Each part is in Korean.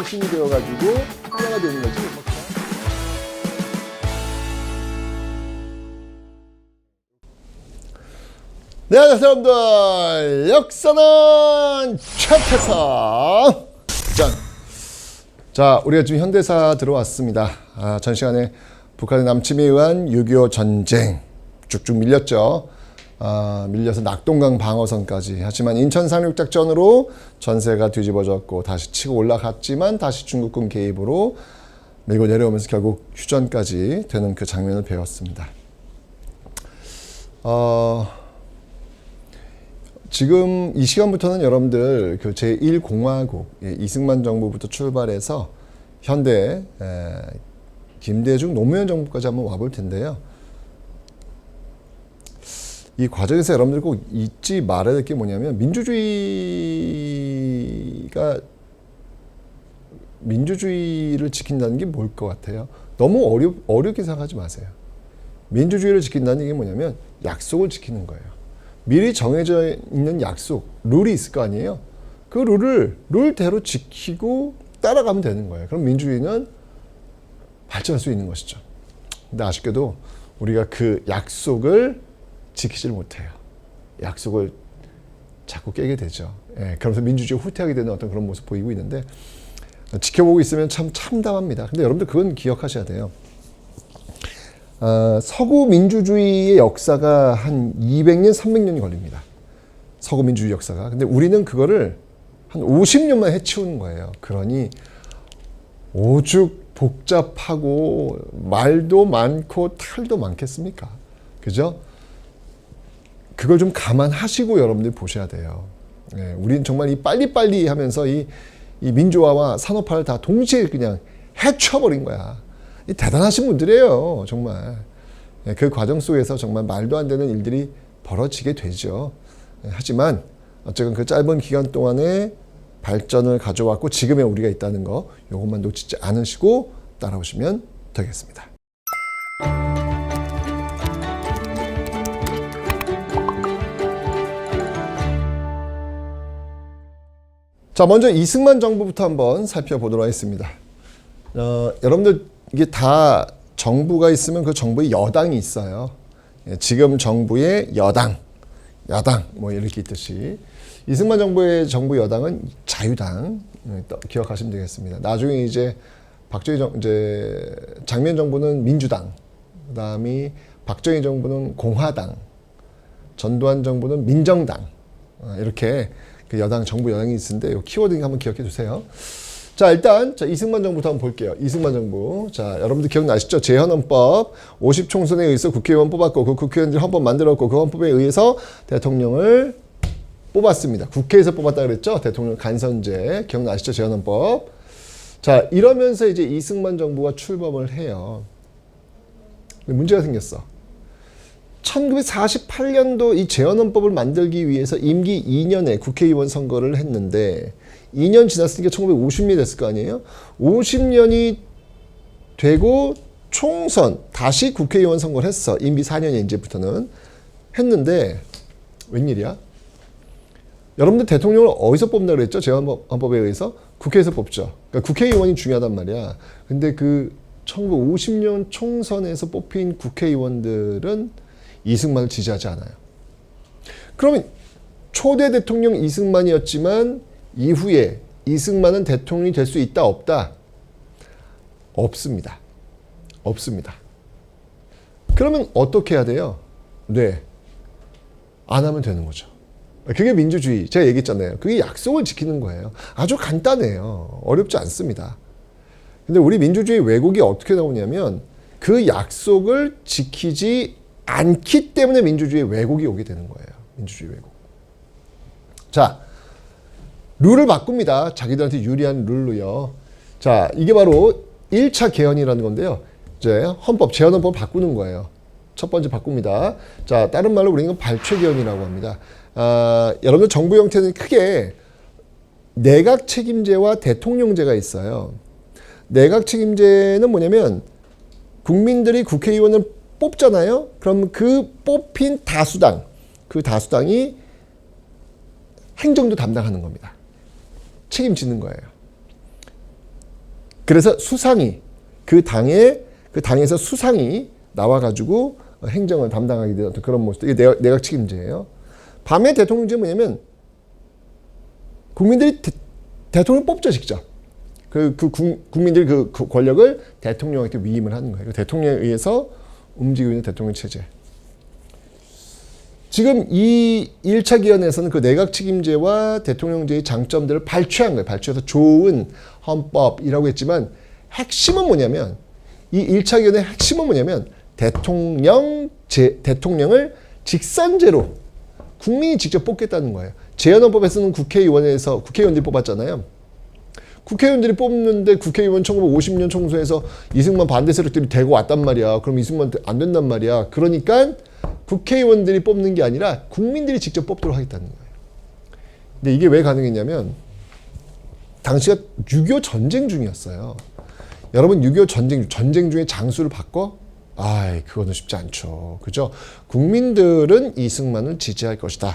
힘이 되어가지고 하나가 되는 거지. 네, 안녕하세요 여러분들. 역사는 최태성. 자, 우리가 지금 현대사 들어왔습니다. 전 시간에 북한의 남침에 의한 6.25 전쟁 쭉쭉 밀렸죠. 밀려서 낙동강 방어선까지. 하지만 인천 상륙작전으로 전세가 뒤집어졌고 다시 치고 올라갔지만 다시 중국군 개입으로 밀고 내려오면서 결국 휴전까지 되는 그 장면을 배웠습니다. 지금 이 시간부터는 여러분들 그 제1공화국 이승만 정부부터 출발해서 현대 김대중 노무현 정부까지 한번 와볼 텐데요. 이 과정에서 여러분들 꼭 잊지 말아야 될 게 뭐냐면 민주주의를 지킨다는 게 뭘 것 같아요? 너무 어렵게 생각하지 마세요. 민주주의를 지킨다는 게 뭐냐면 약속을 지키는 거예요. 미리 정해져 있는 약속, 룰이 있을 거 아니에요? 그 룰대로 지키고 따라가면 되는 거예요. 그럼 민주주의는 발전할 수 있는 것이죠. 근데 아쉽게도 우리가 그 약속을 지키지를 못해요. 약속을 자꾸 깨게 되죠. 그러면서 민주주의가 후퇴하게 되는 어떤 그런 모습 보이고 있는데 지켜보고 있으면 참 참담합니다. 근데 여러분들 그건 기억하셔야 돼요. 서구 민주주의의 역사가 한 200년, 300년이 걸립니다. 서구 민주주의 역사가. 근데 우리는 그거를 한 50년만 해치우는 거예요. 그러니 오죽 복잡하고 말도 많고 탈도 많겠습니까? 그죠? 그걸 좀 감안하시고 여러분들이 보셔야 돼요. 우리는 정말 이 빨리빨리 하면서 이 민주화와 산업화를 다 동시에 그냥 해쳐버린 거야. 대단하신 분들이에요, 정말. 그 과정 속에서 정말 말도 안 되는 일들이 벌어지게 되죠. 하지만 어쨌든 그 짧은 기간 동안에 발전을 가져왔고 지금의 우리가 있다는 거, 이것만 놓치지 않으시고 따라오시면 되겠습니다. 자, 먼저 이승만 정부부터 한번 살펴보도록 하겠습니다. 여러분들 이게 다 정부가 있으면 그 정부의 여당이 있어요. 지금 정부의 여당, 야당 뭐 이렇게 있듯이 이승만 정부의 정부 여당은 자유당 기억하시면 되겠습니다. 나중에 이제 장면 정부는 민주당, 그다음이 박정희 정부는 공화당, 전두환 정부는 민정당 이렇게 그 정부 여당이 있는데 이 키워드 한번 기억해 주세요. 자, 일단 이승만 정부부터 한번 볼게요. 이승만 정부. 자, 여러분들 기억나시죠? 재헌헌법 50총선에 의해서 국회의원 뽑았고 그 국회의원들이 헌법 만들었고 그 헌법에 의해서 대통령을 뽑았습니다. 국회에서 뽑았다 그랬죠? 대통령 간선제. 기억나시죠? 재헌헌법. 자, 이러면서 이제 이승만 정부가 출범을 해요. 근데 문제가 생겼어. 1948년도 이 재헌헌법을 만들기 위해서 임기 2년에 국회의원 선거를 했는데 2년 지났으니까 1950년이 됐을 거 아니에요? 50년이 되고 총선, 다시 국회의원 선거를 했어. 임기 4년에 이제부터는 했는데 웬일이야? 여러분들 대통령을 어디서 뽑는다 그랬죠? 재헌헌법에 의해서? 국회에서 뽑죠. 그러니까 국회의원이 중요하단 말이야. 근데 그 1950년 총선에서 뽑힌 국회의원들은 이승만을 지지하지 않아요. 그러면 초대 대통령 이승만이었지만 이후에 이승만은 대통령이 될 수 있다, 없다? 없습니다. 없습니다. 그러면 어떻게 해야 돼요? 네. 안 하면 되는 거죠. 그게 민주주의. 제가 얘기했잖아요. 그게 약속을 지키는 거예요. 아주 간단해요. 어렵지 않습니다. 근데 우리 민주주의 왜곡이 어떻게 나오냐면 그 약속을 지키지 않기 때문에 민주주의 왜곡이 오게 되는 거예요. 민주주의 왜곡. 자, 룰을 바꿉니다. 자기들한테 유리한 룰로요. 자, 이게 바로 1차 개헌이라는 건데요. 이제 재헌헌법을 바꾸는 거예요. 첫 번째 바꿉니다. 자, 다른 말로 우리는 발췌 개헌이라고 합니다. 여러분들 정부 형태는 크게 내각 책임제와 대통령제가 있어요. 내각 책임제는 뭐냐면 국민들이 국회의원을 뽑잖아요. 그럼 그 뽑힌 다수당, 그 다수당이 행정도 담당하는 겁니다. 책임지는 거예요. 그래서 수상이 그 당에서 수상이 나와가지고 행정을 담당하게 되는 그런 모습. 이게 내각 책임제예요. 밤에 대통령제는 뭐냐면 국민들이 대통령을 뽑죠 직접. 국민들이 그 권력을 대통령에게 위임을 하는 거예요. 대통령에 의해서 움직이고 있는 대통령 체제. 지금 이 1차 기원에서는 그 내각 책임제와 대통령제의 장점들을 발췌한 거예요. 발췌해서 좋은 헌법이라고 했지만 핵심은 뭐냐면 이 1차 기원의 핵심은 뭐냐면 대통령을 직선제로 국민이 직접 뽑겠다는 거예요. 제헌헌법에서는 국회의원들이 뽑았잖아요. 국회의원들이 뽑는데 국회의원 1950년 총선에서 이승만 반대 세력들이 대고 왔단 말이야. 그럼 이승만 안 된단 말이야. 그러니까 국회의원들이 뽑는 게 아니라 국민들이 직접 뽑도록 하겠다는 거예요. 근데 이게 왜 가능했냐면 당시가 6.25 전쟁 중이었어요. 여러분 6.25 전쟁 중에 장수를 바꿔? 그거는 쉽지 않죠. 그죠? 국민들은 이승만을 지지할 것이다.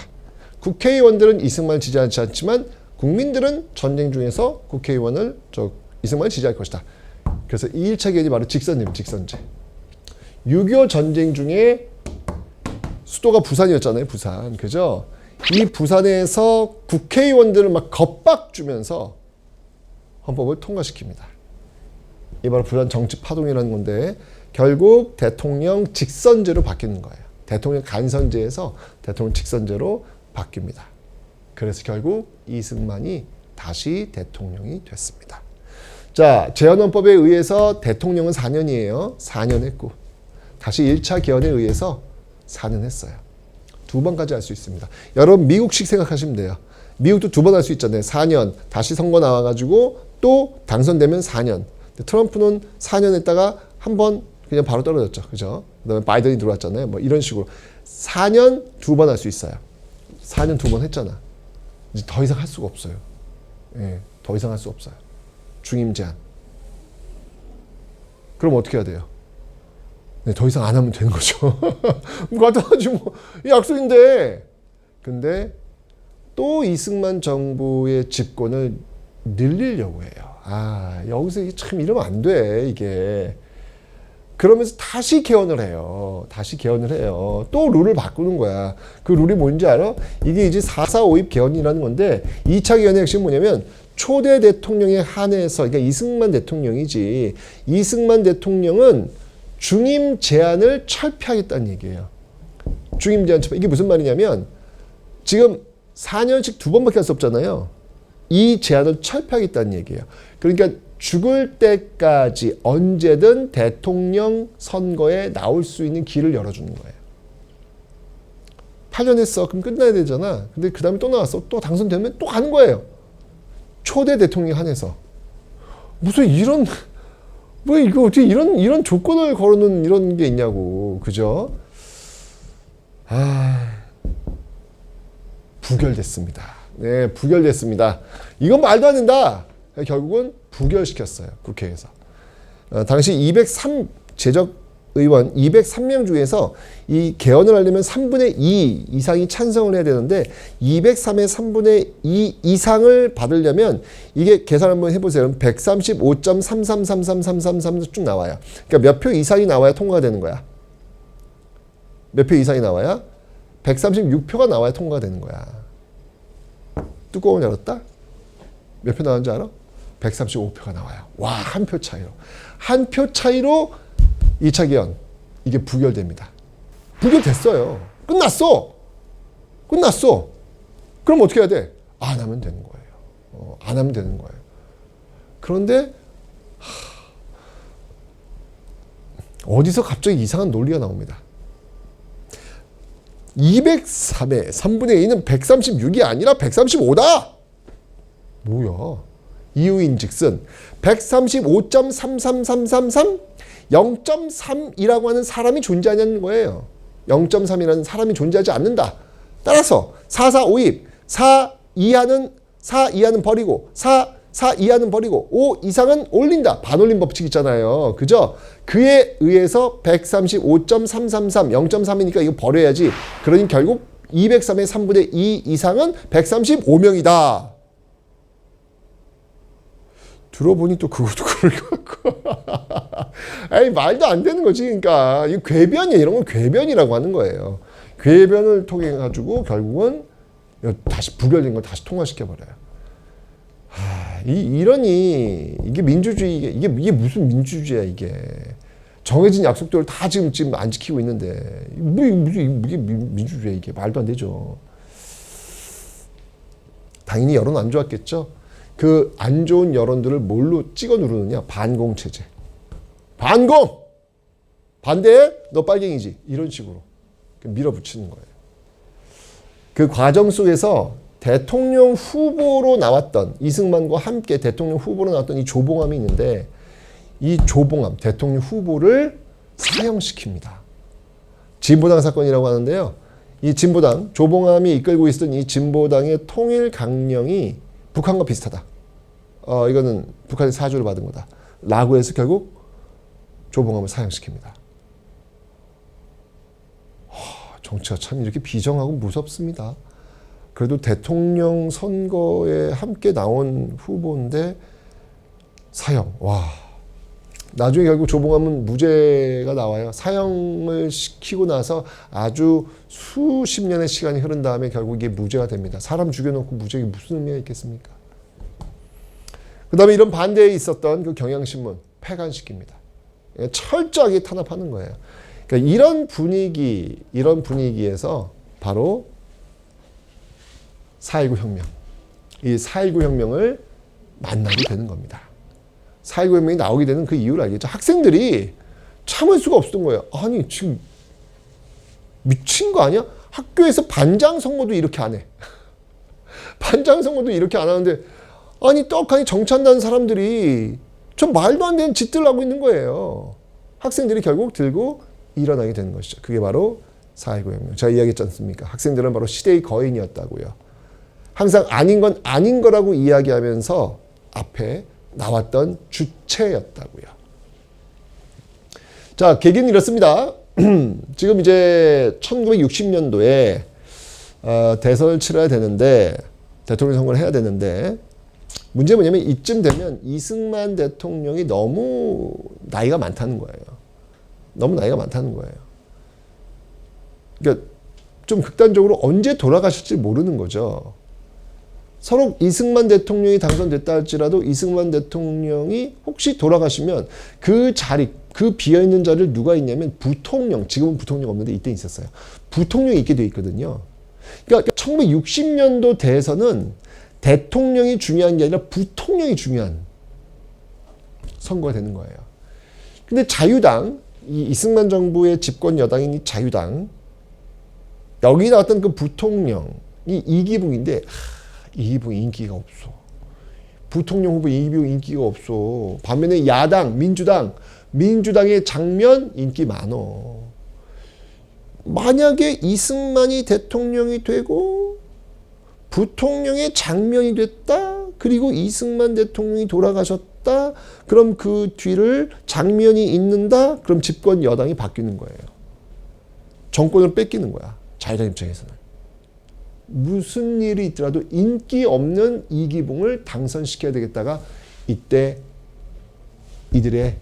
국회의원들은 이승만을 지지하지 않지만 국민들은 전쟁 중에서 이승만을 지지할 것이다. 그래서 이 1차 기원이 바로 직선제. 6.25 전쟁 중에 수도가 부산이었잖아요. 부산. 그죠? 이 부산에서 국회의원들을 막 겁박 주면서 헌법을 통과시킵니다. 이게 바로 부산 정치 파동이라는 건데 결국 대통령 직선제로 바뀌는 거예요. 대통령 간선제에서 대통령 직선제로 바뀝니다. 그래서 결국 이승만이 다시 대통령이 됐습니다. 자, 제헌헌법에 의해서 대통령은 4년이에요. 4년 했고 다시 1차 개헌에 의해서 4년 했어요. 2번까지 할 수 있습니다. 여러분 미국식 생각하시면 돼요. 미국도 2번 할 수 있잖아요. 4년 다시 선거 나와가지고 또 당선되면 4년. 트럼프는 4년 했다가 한 번 그냥 바로 떨어졌죠. 그죠? 그다음에 바이든이 들어왔잖아요. 뭐 이런 식으로 4년 2번 할 수 있어요. 4년 2번 했잖아. 이제 더 이상 할 수가 없어요. 더 이상 할 수 없어요. 중임 제한. 그럼 어떻게 해야 돼요? 더 이상 안 하면 되는 거죠. 갖다가지 뭐 약속인데. 근데 또 이승만 정부의 집권을 늘리려고 해요. 여기서 참 이러면 안 돼, 이게. 그러면서 다시 개헌을 해요. 또 룰을 바꾸는 거야. 그 룰이 뭔지 알아? 이게 이제 4.4.5입 개헌이라는 건데 2차 개헌의 핵심이 뭐냐면 초대 대통령에 한해서 그러니까 이승만 대통령이지. 이승만 대통령은 중임 제한을 철폐하겠다는 얘기예요. 중임 제한 철폐. 이게 무슨 말이냐면 지금 4년씩 2번밖에 할 수 없잖아요. 이 제한을 철폐하겠다는 얘기예요. 그러니까 죽을 때까지 언제든 대통령 선거에 나올 수 있는 길을 열어주는 거예요. 8년 했어. 그럼 끝나야 되잖아. 근데 그 다음에 또 나왔어. 또 당선되면 또 가는 거예요. 초대 대통령에 한해서. 무슨 이거 어떻게 이런 조건을 걸어놓은 이런 게 있냐고. 그죠? 부결됐습니다. 네, 부결됐습니다. 이건 말도 안 된다. 결국은 부결시켰어요. 국회에서. 당시 203 제적의원 203명 중에서 이 개헌을 하려면 3분의 2 이상이 찬성을 해야 되는데 203의 3분의 2 이상을 받으려면 이게 계산 한번 해보세요. 135.33333333 쭉 나와요. 그러니까 몇 표 이상이 나와야 통과가 되는 거야. 몇 표 이상이 나와야? 136표가 나와야 통과가 되는 거야. 뚜껑을 열었다? 몇 표 나왔는지 알아? 135표가 나와요. 와, 한 표 차이로. 한 표 차이로 2차 개헌. 이게 부결됩니다. 부결됐어요. 끝났어. 그럼 어떻게 해야 돼? 안 하면 되는 거예요. 안 하면 되는 거예요. 그런데 어디서 갑자기 이상한 논리가 나옵니다. 203의 3분의 2는 136이 아니라 135다. 뭐야? 이유인즉슨 135.33333 0.3이라고 하는 사람이 존재하냐는 거예요. 0.3이라는 사람이 존재하지 않는다. 따라서 4.4.5입 4 이하는 버리고 4 이하는 버리고 5 이상은 올린다. 반올림 법칙 있잖아요. 그죠? 그에 의해서 135.333 0.3이니까 이거 버려야지. 그러니 결국 203의 3분의 2 이상은 135명이다. 들어보니 또 그것도 불구하고. 아니, 말도 안 되는 거지. 그러니까, 이 궤변이야. 이런 건 궤변이라고 하는 거예요. 궤변을 통해 가지고 결국은 다시 부결된 걸 다시 통과시켜버려요. 이러니, 이게 민주주의, 이게 무슨 민주주의야, 이게. 정해진 약속들을 다 지금 안 지키고 있는데, 이게 민주주의야, 이게. 말도 안 되죠. 당연히 여론 안 좋았겠죠. 그 안 좋은 여론들을 뭘로 찍어 누르느냐? 반공체제. 반공! 반대해? 너 빨갱이지. 이런 식으로 밀어붙이는 거예요. 그 과정 속에서 대통령 후보로 나왔던, 이승만과 함께 대통령 후보로 나왔던 이 조봉암이 있는데, 이 조봉암, 대통령 후보를 사형시킵니다. 진보당 사건이라고 하는데요. 이 진보당, 조봉암이 이끌고 있었던 이 진보당의 통일 강령이 북한과 비슷하다. 이거는 북한의 사주를 받은 거다. 라고 해서 결국 조봉암을 사형시킵니다. 정치가 참 이렇게 비정하고 무섭습니다. 그래도 대통령 선거에 함께 나온 후보인데 사형. 와. 나중에 결국 조봉암은 무죄가 나와요. 사형을 시키고 나서 아주 수십 년의 시간이 흐른 다음에 결국 이게 무죄가 됩니다. 사람 죽여놓고 무죄가 무슨 의미가 있겠습니까? 그 다음에 이런 반대에 있었던 그 경향신문 폐간시킵니다. 철저하게 탄압하는 거예요. 그러니까 이런 분위기에서 바로 4.19 혁명, 이 4.19 혁명을 만나게 되는 겁니다. 4.19 혁명이 나오게 되는 그 이유를 알겠죠. 학생들이 참을 수가 없었던 거예요. 아니, 지금 미친 거 아니야? 학교에서 반장 선거도 이렇게 안 해. 반장 선거도 이렇게 안 하는데, 아니, 떡하니 정치한다는 사람들이 좀 말도 안 되는 짓들을 하고 있는 거예요. 학생들이 결국 들고 일어나게 되는 것이죠. 그게 바로 4.19 혁명. 제가 이야기했지 않습니까? 학생들은 바로 시대의 거인이었다고요. 항상 아닌 건 아닌 거라고 이야기하면서 앞에 나왔던 주체였다고요. 자, 계기는 이렇습니다. 지금 이제 1960년도에 대선을 치러야 되는데, 대통령 선거를 해야 되는데, 문제는 뭐냐면 이쯤 되면 이승만 대통령이 너무 나이가 많다는 거예요. 너무 나이가 많다는 거예요. 그러니까 좀 극단적으로 언제 돌아가실지 모르는 거죠. 서로 이승만 대통령이 당선됐다 할지라도 이승만 대통령이 혹시 돌아가시면 그 자리, 그 비어있는 자리를 누가 있냐면 부통령, 지금은 부통령 없는데 이때 있었어요. 부통령이 있게 돼 있거든요. 그러니까 1960년도 대선은 대통령이 중요한 게 아니라 부통령이 중요한 선거가 되는 거예요. 근데 자유당, 이 이승만 정부의 집권 여당인 이 자유당, 여기 나왔던 그 부통령이 이기붕인데, 이기붕 인기가 없어. 부통령 후보 이기붕 인기가 없어. 반면에 야당, 민주당의 장면 인기 많어. 만약에 이승만이 대통령이 되고 부통령의 장면이 됐다. 그리고 이승만 대통령이 돌아가셨다. 그럼 그 뒤를 장면이 잇는다. 그럼 집권 여당이 바뀌는 거예요. 정권을 뺏기는 거야. 자유당 입장에서는. 무슨 일이 있더라도 인기 없는 이기붕을 당선시켜야 되겠다가 이때 이들의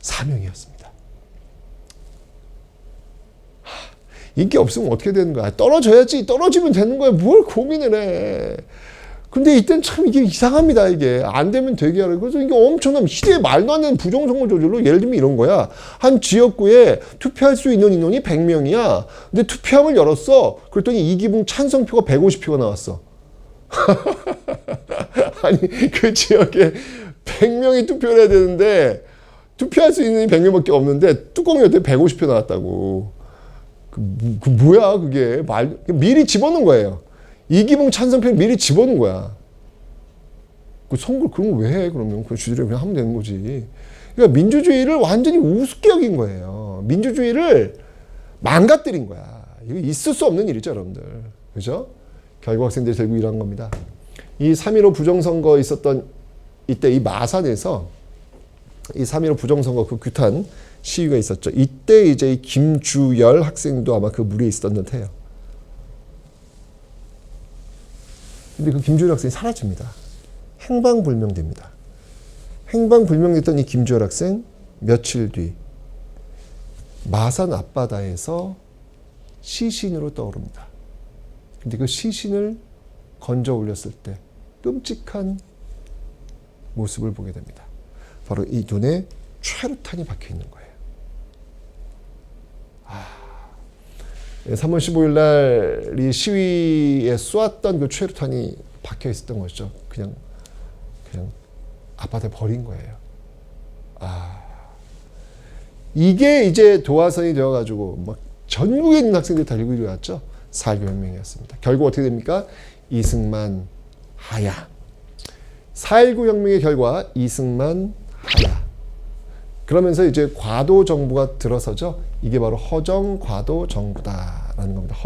사명이었습니다. 인기 없으면 어떻게 되는 거야? 떨어져야지. 떨어지면 되는 거야. 뭘 고민을 해. 근데 이때는 참 이게 이상합니다. 이게 안 되면 되게 하라고. 그래서 이게 엄청난 시대에 말도 안 되는 부정선거 조절로, 예를 들면 이런 거야. 한 지역구에 투표할 수 있는 인원이 100명이야. 근데 투표함을 열었어. 그랬더니 이기붕 찬성표가 150표가 나왔어. 아니, 그 지역에 100명이 투표를 해야 되는데 투표할 수 있는 100명밖에 없는데 뚜껑이 어때 150표 나왔다고. 그 뭐야 그게. 미리 집어넣은 거예요. 이기붕 찬성표를 미리 집어넣은 거야. 그 선거 그런 거 왜 해? 그러면 그 주제를 그냥 하면 되는 거지. 그러니까 민주주의를 완전히 우습게 여긴 거예요. 민주주의를 망가뜨린 거야. 이거 있을 수 없는 일이죠, 여러분들. 그죠? 결국 학생들이 들고 일어난 겁니다. 이 3.15 부정선거 있었던 이때 이 마산에서 이 3.15 부정선거 그 규탄 시위가 있었죠. 이때 이제 이 김주열 학생도 아마 그 무리에 있었던 듯해요. 근데 그 김주열 학생이 사라집니다. 행방불명됩니다. 행방불명됐던 이 김주열 학생 며칠 뒤 마산 앞바다에서 시신으로 떠오릅니다. 근데 그 시신을 건져 올렸을 때 끔찍한 모습을 보게 됩니다. 바로 이 눈에 최루탄이 박혀 있는 거예요. 3월 15일 날 이 시위에 쏘았던 그 최루탄이 박혀 있었던 것이죠. 그냥 앞바다에 버린 거예요. 이게 이제 도화선이 되어가지고 막 전국에 있는 학생들이 달리고 일어났죠. 4.19 혁명이었습니다. 결국 어떻게 됩니까? 이승만 하야. 4.19 혁명의 결과 이승만 하야. 그러면서 이제 과도 정부가 들어서죠. 이게 바로 허정 과도 정부다라는 겁니다.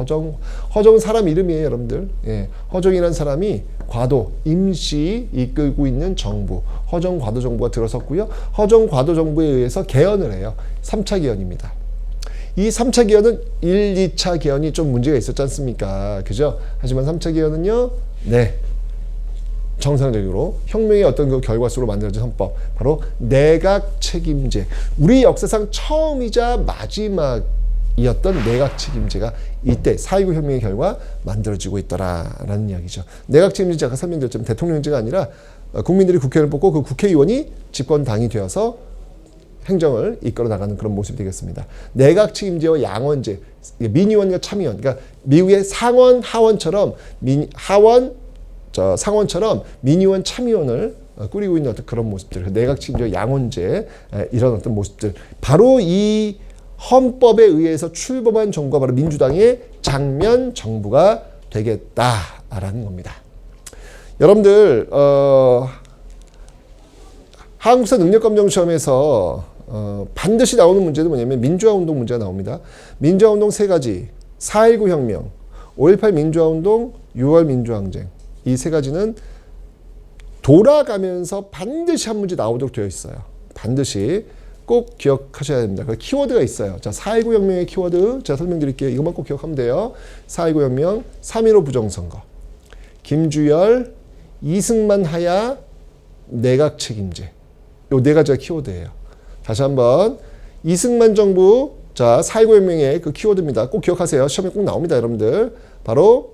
허정은 사람 이름이에요, 여러분들. 예, 허정이라는 사람이 과도 임시 이끌고 있는 정부, 허정 과도 정부가 들어섰고요. 허정 과도 정부에 의해서 개헌을 해요. 3차 개헌입니다. 이 3차 개헌은 1, 2차 개헌이 좀 문제가 있었지 않습니까? 그죠? 하지만 3차 개헌은요, 네. 정상적으로 혁명의 어떤 그 결과 속으로 만들어진 헌법, 바로 내각 책임제. 우리 역사상 처음이자 마지막이었던 내각 책임제가 이때 4.19 혁명의 결과 만들어지고 있더라라는 이야기죠. 내각 책임제 아까 설명드렸지만 대통령제가 아니라 국민들이 국회의원을 뽑고 그 국회의원이 집권당이 되어서 행정을 이끌어 나가는 그런 모습이 되겠습니다. 내각 책임제와 양원제, 민의원과 참의원, 그러니까 미국의 상원, 하원처럼 상원처럼 민의원, 참의원을 꾸리고 있는 어떤 그런 모습들, 내각 책임제, 양원제, 이런 어떤 모습들, 바로 이 헌법에 의해서 출범한 정부가 바로 민주당의 장면 정부가 되겠다라는 겁니다. 여러분들 한국사 능력검정 시험에서 반드시 나오는 문제는 뭐냐면 민주화운동 문제가 나옵니다. 민주화운동 세 가지, 4.19 혁명, 5.18 민주화운동, 6월 민주항쟁, 이 세 가지는 돌아가면서 반드시 한 문제 나오도록 되어 있어요. 반드시 꼭 기억하셔야 됩니다. 그 키워드가 있어요. 자, 4.19 혁명의 키워드 제가 설명드릴게요. 이것만 꼭 기억하면 돼요. 4.19 혁명, 3.15 부정선거, 김주열, 이승만 하야, 내각 책임제. 요 네 가지가 키워드예요. 다시 한번 이승만 정부, 자, 4.19 혁명의 그 키워드입니다. 꼭 기억하세요. 시험에 꼭 나옵니다, 여러분들. 바로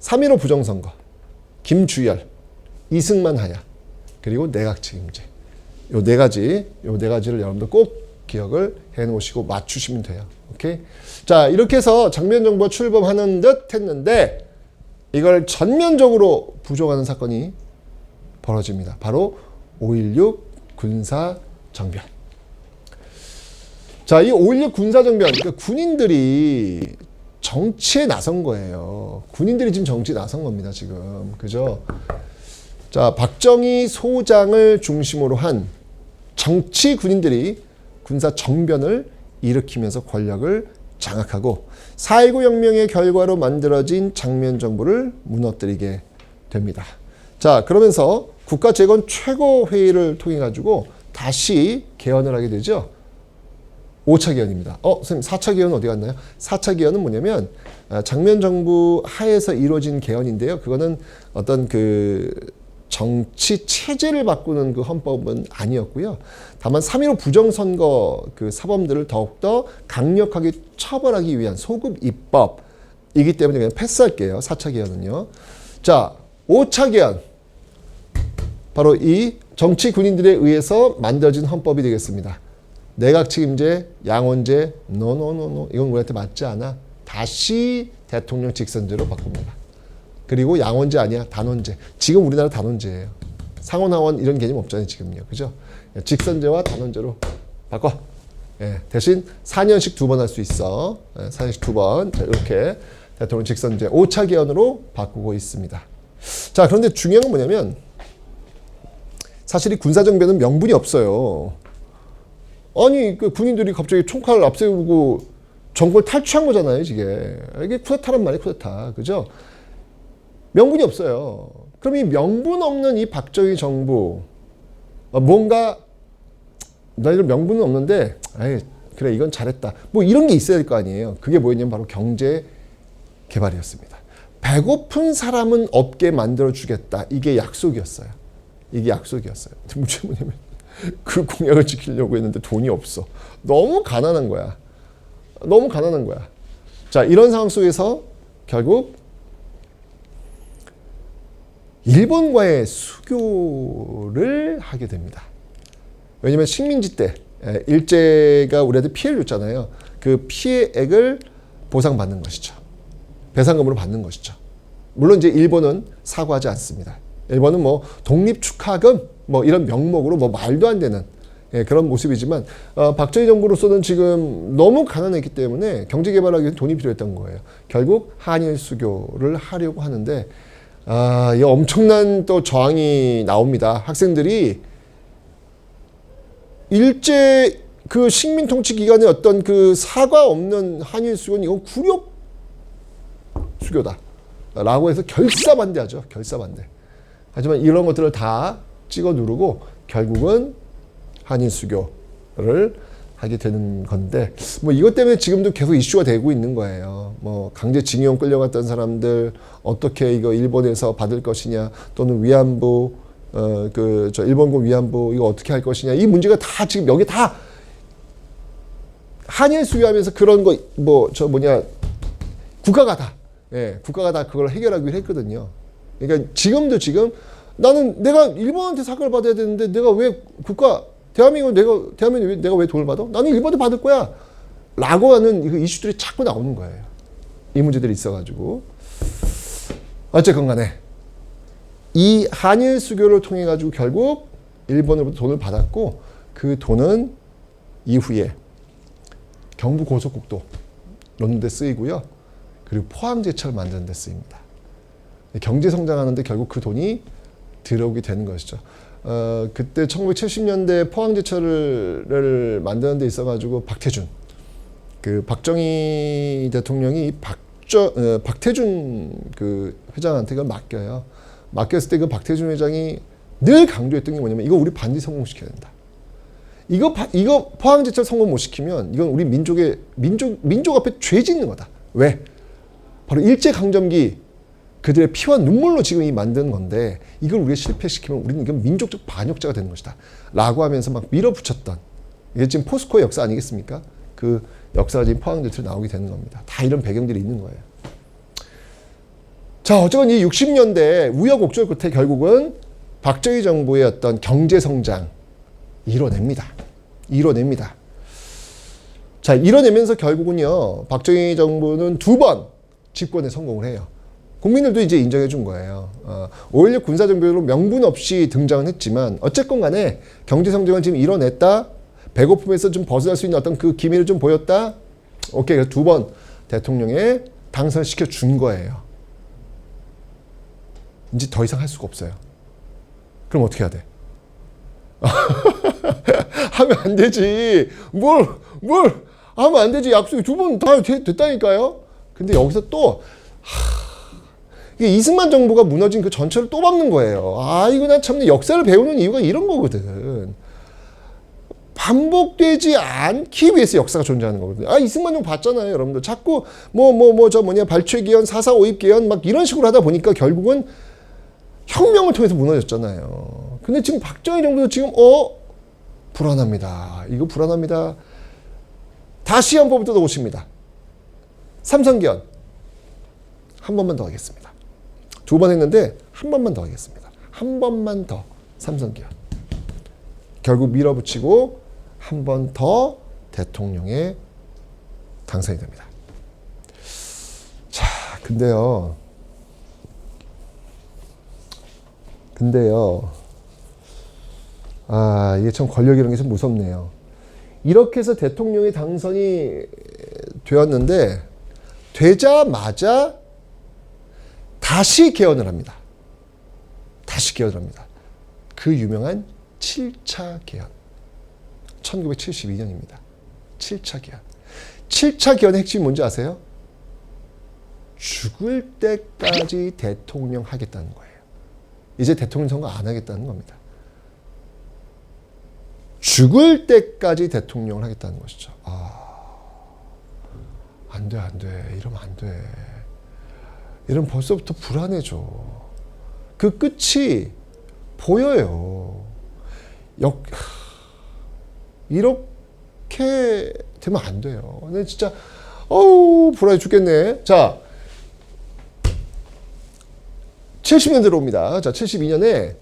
3.15 부정선거, 김주열, 이승만 하야, 그리고 내각 책임제. 요 네 가지를 여러분들 꼭 기억을 해 놓으시고 맞추시면 돼요. 오케이? 자, 이렇게 해서 장면 정부가 출범하는 듯 했는데 이걸 전면적으로 부정하는 사건이 벌어집니다. 바로 5.16 군사정변. 자, 이 5.16 군사정변, 그러니까 군인들이 정치에 나선 거예요. 군인들이 지금 정치에 나선 겁니다, 지금. 그죠? 자, 박정희 소장을 중심으로 한 정치 군인들이 군사 정변을 일으키면서 권력을 장악하고 4.19 혁명의 결과로 만들어진 장면 정부를 무너뜨리게 됩니다. 자, 그러면서 국가재건 최고회의를 통해 가지고 다시 개헌을 하게 되죠. 5차 개헌입니다. 선생님 4차 개헌은 어디 갔나요? 4차 개헌은 뭐냐면 장면 정부 하에서 이루어진 개헌인데요. 그거는 어떤 그 정치 체제를 바꾸는 그 헌법은 아니었고요. 다만 3.15 부정선거 그 사범들을 더욱더 강력하게 처벌하기 위한 소급 입법이기 때문에 그냥 패스할게요. 4차 개헌은요. 자, 5차 개헌. 바로 이 정치 군인들에 의해서 만들어진 헌법이 되겠습니다. 내각 책임제, 양원제, 노노노노. 이건 우리한테 맞지 않아. 다시 대통령 직선제로 바꿉니다. 그리고 양원제 아니야. 단원제. 지금 우리나라 단원제예요. 상원, 하원 이런 개념 없잖아요. 지금요. 그죠? 직선제와 단원제로 바꿔. 예, 대신 4년씩 2번 할 수 있어. 4년씩 2번. 이렇게 대통령 직선제 5차 개헌으로 바꾸고 있습니다. 자, 그런데 중요한 건 뭐냐면 사실 이 군사정변은 명분이 없어요. 아니, 그 군인들이 갑자기 총칼을 앞세우고 정권을 탈취한 거잖아요, 이게 쿠데타란 말이에요, 쿠데타. 그죠? 명분이 없어요. 그럼 이 명분 없는 이 박정희 정부, 뭔가, 너희들 명분은 없는데, 아이, 그래, 이건 잘했다. 뭐 이런 게 있어야 될 거 아니에요. 그게 뭐였냐면 바로 경제 개발이었습니다. 배고픈 사람은 없게 만들어주겠다. 이게 약속이었어요. 이게 약속이었어요. 근데 문제는 뭐냐면 그 공약을 지키려고 했는데 돈이 없어. 너무 가난한 거야. 너무 가난한 거야. 자, 이런 상황 속에서 결국 일본과의 수교를 하게 됩니다. 왜냐하면 식민지 때 일제가 우리한테 피해를 줬잖아요. 그 피해액을 보상받는 것이죠. 배상금으로 받는 것이죠. 물론 이제 일본은 사과하지 않습니다. 일본은 뭐 독립축하금 뭐 이런 명목으로 뭐 말도 안 되는 그런 모습이지만 박정희 정부로서는 지금 너무 가난했기 때문에 경제개발하기 위해 돈이 필요했던 거예요. 결국 한일 수교를 하려고 하는데 이 엄청난 또 저항이 나옵니다. 학생들이 일제 그 식민 통치 기간의 어떤 그 사과 없는 한일 수교는 이건 굴욕 수교다 라고 해서 결사반대하죠. 결사반대. 하지만 이런 것들을 다 찍어 누르고 결국은 한일 수교를 하게 되는 건데 뭐 이것 때문에 지금도 계속 이슈가 되고 있는 거예요. 뭐 강제징용 끌려갔던 사람들 어떻게 이거 일본에서 받을 것이냐 또는 위안부 일본군 위안부 이거 어떻게 할 것이냐 이 문제가 다 지금 여기 다 한일 수교하면서 그런 거 국가가 다 국가가 다 그걸 해결하기로 했거든요. 그러니까 지금 나는 내가 일본한테 사과를 받아야 되는데 내가 왜 대한민국 내가 왜 돈을 받아? 나는 일본한테 받을 거야. 라고 하는 이슈들이 자꾸 나오는 거예요. 이 문제들이 있어가지고. 어쨌건 간에 이 한일 수교를 통해 가지고 결국 일본으로부터 돈을 받았고 그 돈은 이후에 경부 고속국도 놓는 데 쓰이고요. 그리고 포항제철 만드는 데 쓰입니다. 경제 성장하는데 결국 그 돈이 들어오게 되는 것이죠. 그때 1970년대 포항제철을 만드는 데 있어가지고 박태준, 그 박정희 대통령이 박태준 그 회장한테 그걸 맡겨요. 맡겼을 때 그 박태준 회장이 늘 강조했던 게 뭐냐면 이거 우리 반드시 성공시켜야 된다. 이거 포항제철 성공 못 시키면 이건 우리 민족 앞에 죄 짓는 거다. 왜? 바로 일제강점기 그들의 피와 눈물로 지금 이 만든 건데 이걸 우리가 실패시키면 우리는 이건 민족적 반역자가 되는 것이다. 라고 하면서 막 밀어붙였던 이게 지금 포스코의 역사 아니겠습니까? 그 역사가 지금 포항제철 나오게 되는 겁니다. 다 이런 배경들이 있는 거예요. 자, 어쨌건 이 60년대 우여곡절 끝에 결국은 박정희 정부의 어떤 경제성장 이뤄냅니다. 자, 이뤄내면서 결국은요, 박정희 정부는 2번 집권에 성공을 해요. 국민들도 이제 인정해 준 거예요. 5.16 군사정변으로 명분 없이 등장은 했지만 어쨌건 간에 경제성장을 지금 이뤄냈다. 배고픔에서 좀 벗어날 수 있는 어떤 그 기미를 좀 보였다. 오케이, 그래서 2번 대통령에 당선시켜 준 거예요. 이제 더 이상 할 수가 없어요. 그럼 어떻게 해야 돼? 하면 안 되지. 뭘 하면 안 되지. 약속이 2번 다 됐다니까요. 근데 여기서 또 이게 이승만 정부가 무너진 그 전철을 또 밟는 거예요. 이거 난 참 역사를 배우는 이유가 이런 거거든. 반복되지 않기 위해서 역사가 존재하는 거거든요. 이승만 정부 봤잖아요, 여러분들. 자꾸 발췌개헌, 4.4 오입개헌 막 이런 식으로 하다 보니까 결국은 혁명을 통해서 무너졌잖아요. 근데 지금 박정희 정부도 지금 불안합니다. 이거 불안합니다. 다시 한 번부터 오십니다. 삼성개헌 한 번만 더 하겠습니다. 2번 했는데 한 번만 더 하겠습니다. 한 번만 더 삼성개헌. 결국 밀어붙이고 한 번 더 대통령에 당선이 됩니다. 자, 근데요. 이게 참 권력이라는 게 참 무섭네요. 이렇게 해서 대통령이 당선이 되었는데 되자마자 다시 개헌을 합니다. 그 유명한 7차 개헌. 1972년입니다. 7차 개헌. 7차 개헌의 핵심이 뭔지 아세요? 죽을 때까지 대통령 하겠다는 거예요. 이제 대통령 선거 안 하겠다는 겁니다. 죽을 때까지 대통령을 하겠다는 것이죠. 안 돼. 이러면 안 돼. 이러면 벌써부터 불안해져. 그 끝이 보여요. 이렇게 되면 안 돼요. 근데 진짜 불안해 죽겠네. 자, 70년대로 옵니다. 자, 72년에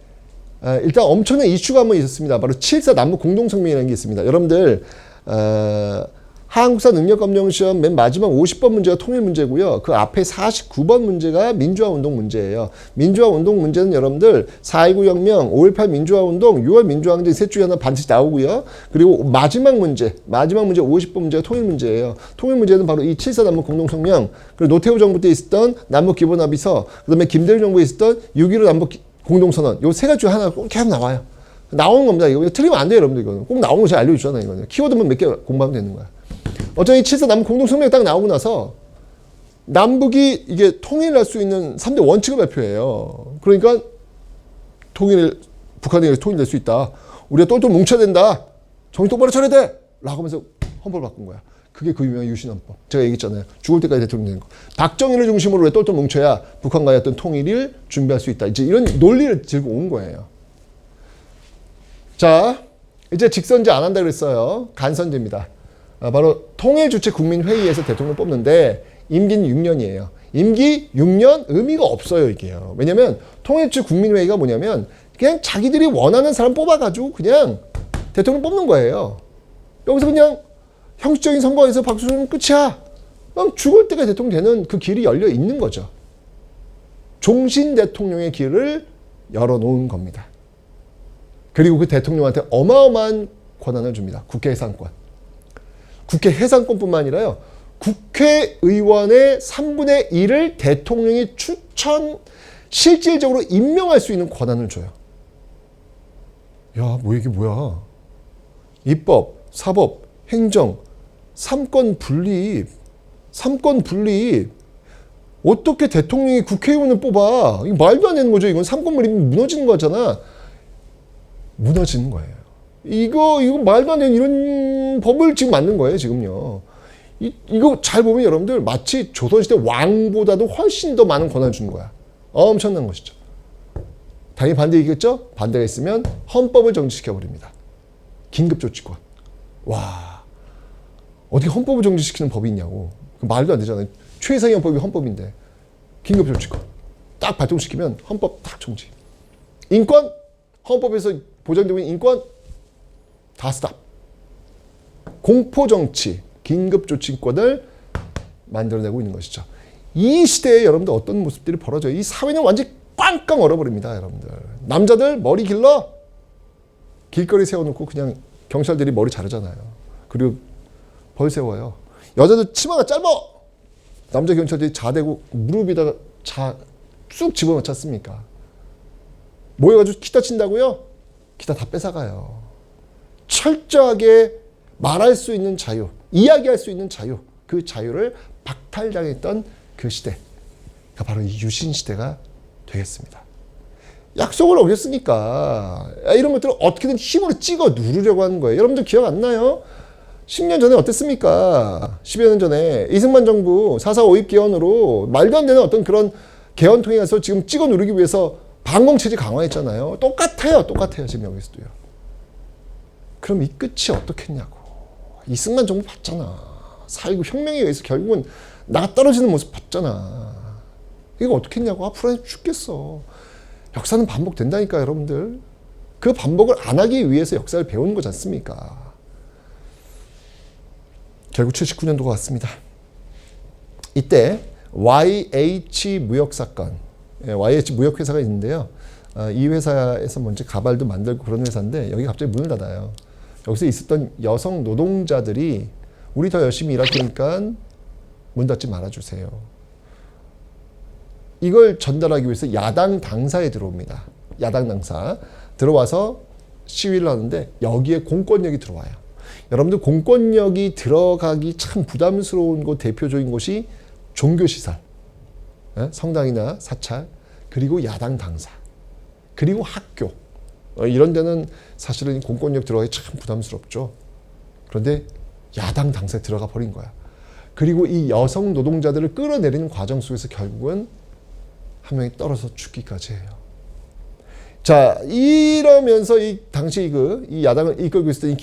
일단 엄청난 이슈가 한번 있었습니다. 바로 7.4 남북 공동성명이라는 게 있습니다. 여러분들 한국사 능력검정시험 맨 마지막 50번 문제가 통일 문제고요. 그 앞에 49번 문제가 민주화운동 문제예요. 민주화운동 문제는 여러분들 4.19 혁명, 5.18 민주화운동, 6월 민주화항쟁 셋 중에 하나 반드시 나오고요. 그리고 마지막 문제 50번 문제가 통일 문제예요. 통일 문제는 바로 이 7.4 남북 공동성명, 그리고 노태우 정부 때 있었던 남북 기본합의서, 그다음에 김대중 정부에 있었던 6.15 남북 공동선언, 요 세 가지 중에 하나 꼭 계속 나와요. 나오는 겁니다. 이거 틀리면 안 돼요, 여러분들. 이거는 꼭 나오는 거 제가 알려주잖아요. 이거는 키워드만 몇 개 공부하면 되는 거야. 어쩌면 이 7.4 남북 공동성명이 딱 나오고 나서 남북이 이게 통일할 수 있는 3대 원칙을 발표해요. 그러니까 북한이 통일될 수 있다. 우리가 똘똘 뭉쳐야 된다. 정신 똑바로 차려야 돼. 라고 하면서 헌법을 바꾼 거야. 그게 그 유명한 유신헌법. 제가 얘기했잖아요. 죽을 때까지 대통령 되는 거. 박정희를 중심으로 왜 똘똘 뭉쳐야 북한과의 어떤 통일을 준비할 수 있다. 이제 이런 논리를 들고 온 거예요. 자, 이제 직선제 안 한다 그랬어요. 간선제입니다. 바로 통일주체국민회의에서 대통령 뽑는데 임기는 6년이에요. 임기 6년 의미가 없어요, 이게요. 왜냐면 통일주체국민회의가 뭐냐면 그냥 자기들이 원하는 사람 뽑아가지고 그냥 대통령 뽑는 거예요. 여기서 그냥 형식적인 선거에서 박수 치면 끝이야. 그럼 죽을 때가 대통령 되는 그 길이 열려 있는 거죠. 종신 대통령의 길을 열어놓은 겁니다. 그리고 그 대통령한테 어마어마한 권한을 줍니다. 국회 해산권. 국회 해산권뿐만 아니라요. 국회의원의 3분의 1을 대통령이 실질적으로 임명할 수 있는 권한을 줘요. 야, 이게 뭐야. 입법, 사법, 행정, 삼권 분립. 어떻게 대통령이 국회의원을 뽑아? 이거 말도 안 되는 거죠. 이건 삼권 분립이 무너지는 거잖아. 무너지는 거예요. 이거 말도 안 되는 이런 법을 지금 만든 거예요, 지금요. 이거 잘 보면 여러분들 마치 조선시대 왕보다도 훨씬 더 많은 권한을 주는 거야. 엄청난 것이죠. 당연히 반대이겠죠? 반대가 있으면 헌법을 정지시켜버립니다. 긴급조치권. 와, 어떻게 헌법을 정지시키는 법이 있냐고. 말도 안 되잖아요. 최상위 헌법이 헌법인데. 긴급조치권. 딱 발동시키면 헌법 딱 정지. 인권? 헌법에서 보장되고 있는 인권? 다 스탑. 공포정치, 긴급조치권을 만들어내고 있는 것이죠. 이 시대에 여러분들 어떤 모습들이 벌어져요? 이 사회는 완전히 꽝꽝 얼어버립니다, 여러분들. 남자들 머리 길러? 길거리 세워놓고 그냥 경찰들이 머리 자르잖아요. 그리고 벌 세워요. 여자들 치마가 짧아! 남자 경찰들이 자대고 무릎에다가 쑥 집어넣지 않습니까? 모여가지고 기타 친다고요? 기타 다 뺏어가요. 철저하게 말할 수 있는 자유, 이야기할 수 있는 자유, 그 자유를 박탈당했던 그 시대가 바로 이 유신 시대가 되겠습니다. 약속을 어겼으니까 이런 것들을 어떻게든 힘으로 찍어 누르려고 하는 거예요. 여러분들 기억 안 나요? 10년 전에 어땠습니까? 10여 년 전에 이승만 정부 4.4 5.18 개헌으로 말도 안 되는 어떤 그런 개헌 통해서 지금 찍어 누르기 위해서 반공체제 강화했잖아요. 똑같아요. 지금 여기서도요. 그럼 이 끝이 어떻겠냐고. 이승만 정부 봤잖아. 4.19 혁명에 의해서 결국은 나가 떨어지는 모습 봤잖아. 이거 어떻겠냐고. 앞으로 죽겠어. 역사는 반복된다니까, 여러분들. 그 반복을 안 하기 위해서 역사를 배우는 거지 않습니까? 결국 79년도가 왔습니다. 이때 YH 무역사건, YH 무역회사가 있는데요. 이 회사에서 먼저 가발도 만들고 그런 회사인데 여기 갑자기 문을 닫아요. 여기서 있었던 여성 노동자들이 우리 더 열심히 일할 테니까 문 닫지 말아주세요. 이걸 전달하기 위해서 야당 당사에 들어옵니다. 야당 당사. 들어와서 시위를 하는데 여기에 공권력이 들어와요. 여러분들 공권력이 들어가기 참 부담스러운 곳 대표적인 곳이 종교시설, 성당이나 사찰, 그리고 야당 당사, 그리고 학교. 이런 데는 사실은 공권력 들어가기 참 부담스럽죠. 그런데 야당 당사에 들어가 버린 거야. 그리고 이 여성 노동자들을 끌어내리는 과정 속에서 결국은 한 명이 떨어져 죽기까지 해요. 자, 이러면서 이 당시 이 야당을 이끌고 있었던 이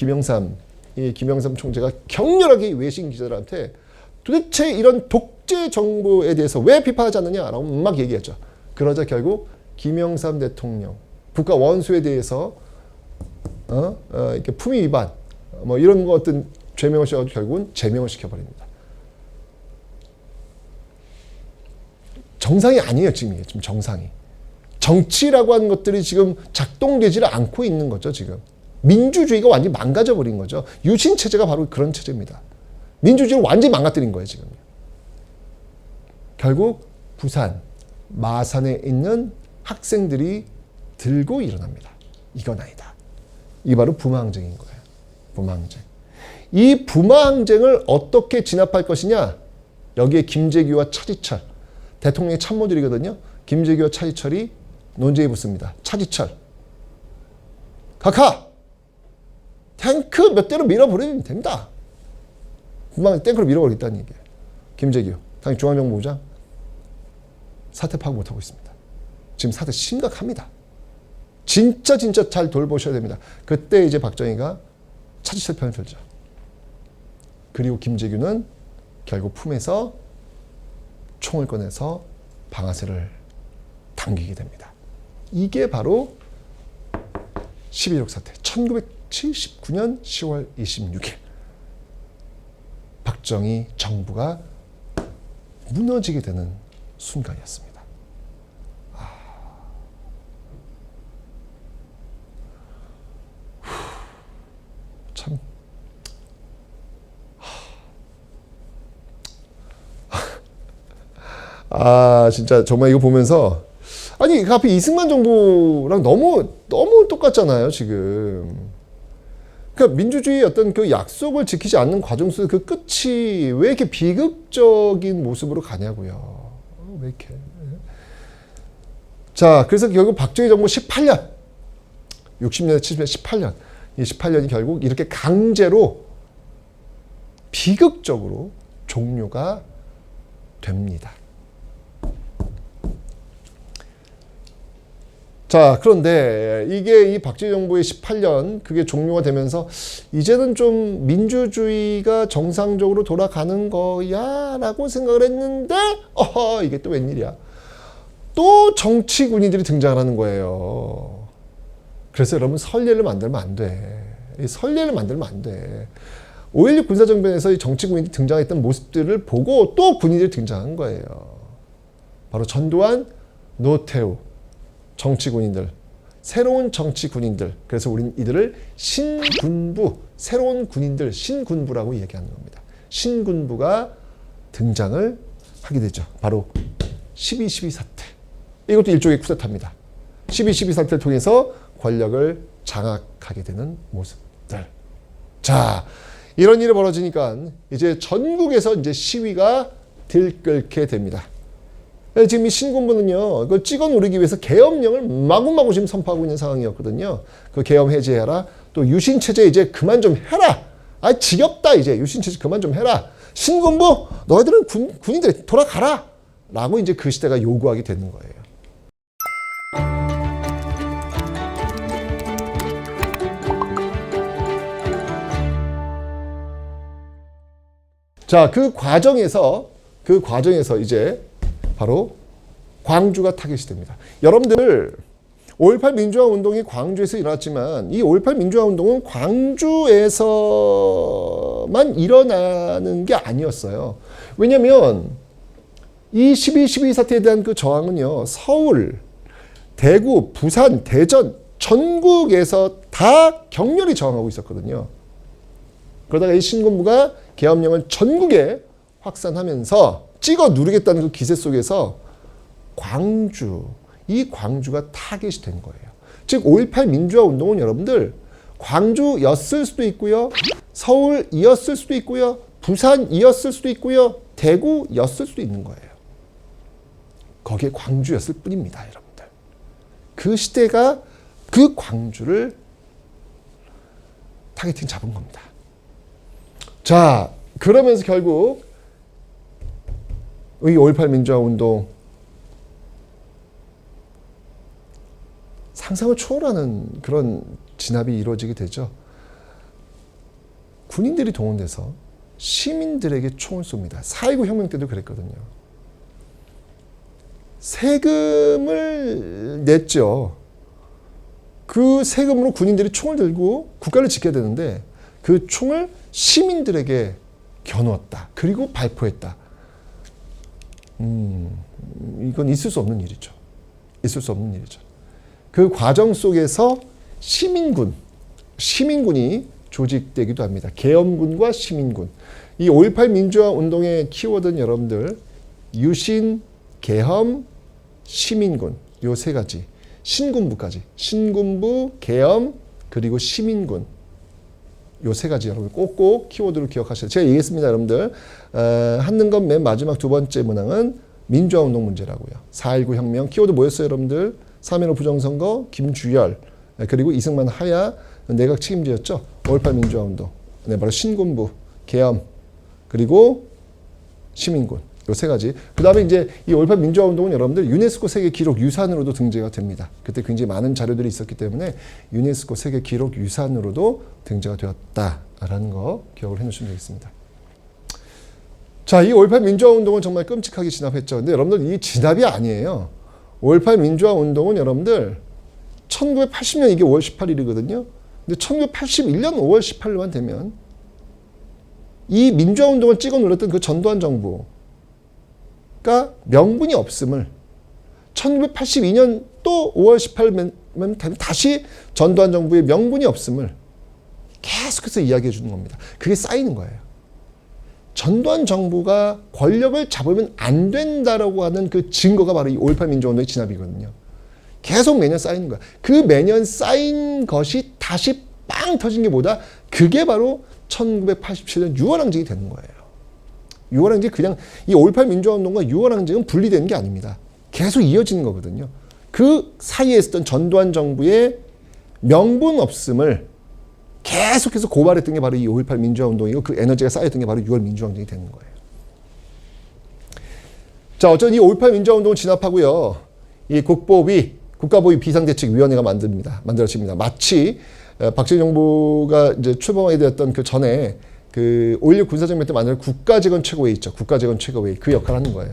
김영삼 총재가 격렬하게 외신 기자들한테 도대체 이런 독재 정부에 대해서 왜 비판하지 않느냐라고 막 얘기했죠. 그러자 결국 김영삼 대통령 국가 원수에 대해서 이렇게 품위 위반 뭐 이런 거 어떤 죄명을 씌워가지고 결국은 제명을 시켜버립니다. 정상이 아니에요, 지금 이게 지금 정상이. 정치라고 하는 것들이 지금 작동되지를 않고 있는 거죠, 지금. 민주주의가 완전히 망가져 버린 거죠. 유신 체제가 바로 그런 체제입니다. 민주주의를 완전히 망가뜨린 거예요, 지금. 결국 부산 마산에 있는 학생들이 들고 일어납니다. 이건 아니다. 이게 바로 부마항쟁인 거예요. 부마항쟁. 이 부마항쟁을 어떻게 진압할 것이냐? 여기에 김재규와 차지철, 대통령의 참모들이거든요. 김재규와 차지철이 논쟁에 붙습니다. 차지철, 각하! 탱크 몇 대로 밀어버리면 됩니다. 부마항 탱크로 밀어버리겠다는 얘기예요. 김재규, 당시 중앙정보부장, 사태 파악 못하고 있습니다. 지금 사태 심각합니다. 진짜 잘 돌보셔야 됩니다. 그때 이제 박정희가 차지철 편을 들죠. 그리고 김재규는 결국 품에서 총을 꺼내서 방아쇠를 당기게 됩니다. 이게 바로 11.6 사태, 1979년 10월 26일 박정희 정부가 무너지게 되는 순간이었습니다. 참 진짜 정말 이거 보면서 아니 그 앞에 이승만 정부랑 너무 똑같잖아요, 지금. 그러니까 민주주의의 어떤 그 약속을 지키지 않는 과정 속에 그 끝이 왜 이렇게 비극적인 모습으로 가냐고요. 왜 이렇게. 자, 그래서 결국 박정희 정부 18년, 60년대 70년 18년, 이 18년이 결국 이렇게 강제로 비극적으로 종료가 됩니다. 자, 그런데 이게 이 박정희 정부의 18년 그게 종료가 되면서 이제는 좀 민주주의가 정상적으로 돌아가는 거야 라고 생각을 했는데 이게 또 웬일이야. 또 정치 군인들이 등장을 하는 거예요. 그래서 여러분 선례를 만들면 안 돼. 선례를 만들면 안 돼. 5.16 군사정변에서 이 정치 군인들이 등장했던 모습들을 보고 또 군인들이 등장한 거예요. 바로 전두환, 노태우, 정치 군인들, 새로운 정치 군인들. 그래서 우리는 이들을 신군부, 새로운 군인들, 신군부라고 얘기하는 겁니다. 신군부가 등장을 하게 되죠. 바로 12.12 사태. 이것도 일종의 쿠데타입니다. 12.12 사태를 통해서 권력을 장악하게 되는 모습들. 자, 이런 일이 벌어지니까 이제 전국에서 이제 시위가 들끓게 됩니다. 지금 이 신군부는요, 이걸 찍어 누르기 위해서 계엄령을 마구마구 지금 선포하고 있는 상황이었거든요. 그 계엄 해제해라. 또 유신체제 이제 그만 좀 해라. 지겹다 이제. 유신체제 그만 좀 해라. 신군부, 너희들은 군인들 돌아가라. 라고 이제 그 시대가 요구하게 되는 거예요. 자, 그 과정에서 이제 바로 광주가 타겟이 됩니다. 여러분들 5.18 민주화 운동이 광주에서 일어났지만 이 5.18 민주화 운동은 광주에서만 일어나는 게 아니었어요. 왜냐하면 이 12.12 사태에 대한 그 저항은요, 서울, 대구, 부산, 대전, 전국에서 다 격렬히 저항하고 있었거든요. 그러다가 이 신군부가 계엄령을 전국에 확산하면서 찍어 누르겠다는 그 기세 속에서 이 광주가 타겟이 된 거예요. 즉 5.18 민주화 운동은 여러분들 광주였을 수도 있고요, 서울이었을 수도 있고요, 부산이었을 수도 있고요, 대구였을 수도 있는 거예요. 거기에 광주였을 뿐입니다, 여러분들. 그 시대가 그 광주를 타겟팅 잡은 겁니다. 자, 그러면서 결국 이 5.18 민주화 운동 상상을 초월하는 그런 진압이 이루어지게 되죠. 군인들이 동원돼서 시민들에게 총을 쏩니다. 4.19 혁명 때도 그랬거든요. 세금을 냈죠. 그 세금으로 군인들이 총을 들고 국가를 지켜야 되는데 그 총을 시민들에게 겨누었다. 그리고 발포했다. 이건 있을 수 없는 일이죠. 있을 수 없는 일이죠. 그 과정 속에서 시민군이 조직되기도 합니다. 계엄군과 시민군. 이 5.18 민주화 운동의 키워드는 여러분들 유신, 계엄, 시민군 요 세 가지. 신군부까지. 신군부, 계엄, 그리고 시민군. 요 세 가지 여러분 꼭꼭 키워드로 기억하셔야 돼요. 제가 얘기했습니다, 여러분들. 한능건 맨 마지막 두 번째 문항은 민주화운동 문제라고요. 4.19 혁명 키워드 뭐였어요, 여러분들? 3.15 부정선거, 김주열, 그리고 이승만 하야 내각 책임자였죠. 5.18 민주화운동. 네, 바로 신군부, 계엄, 그리고 시민군. 요 세 가지. 그 다음에 이제 이 5.18 민주화운동은 여러분들 유네스코 세계 기록 유산으로도 등재가 됩니다. 그때 굉장히 많은 자료들이 있었기 때문에 유네스코 세계 기록 유산으로도 등재가 되었다라는 거 기억을 해놓으시면 되겠습니다. 자, 이 5.18 민주화운동은 정말 끔찍하게 진압했죠. 근데 여러분들 이 진압이 아니에요. 5.18 민주화운동은 여러분들 1980년 이게 5월 18일이거든요. 근데 1981년 5월 18일만 되면 이 민주화운동을 찍어 눌렀던 그 전두환 정부가 명분이 없음을 1982년 또 5월 18일만 다시 전두환 정부의 명분이 없음을 계속해서 이야기해 주는 겁니다. 그게 쌓이는 거예요. 전두환 정부가 권력을 잡으면 안 된다라고 하는 그 증거가 바로 이 5.18 민주화운동의 진압이거든요. 계속 매년 쌓이는 거야. 그 매년 쌓인 것이 다시 빵 터진 게 뭐다? 그게 바로 1987년 6월 항쟁이 되는 거예요. 6월 항쟁이 그냥 이 5.18 민주화운동과 6월 항쟁은 분리되는 게 아닙니다. 계속 이어지는 거거든요. 그 사이에 있었던 전두환 정부의 명분 없음을 계속해서 고발했던 게 바로 이 5.18 민주화운동이고 그 에너지가 쌓였던 게 바로 6월 민주항쟁이 되는 거예요. 자, 어쨌든 이 5.18 민주화운동을 진압하고요. 이 국가보위 비상대책위원회가 만들어집니다. 마치 박정희 정부가 이제 출범하게 되었던 그 전에 그 5.16 군사정변 때 만든 국가재건 최고회의 있죠. 국가재건 최고회의 그 역할을 하는 거예요.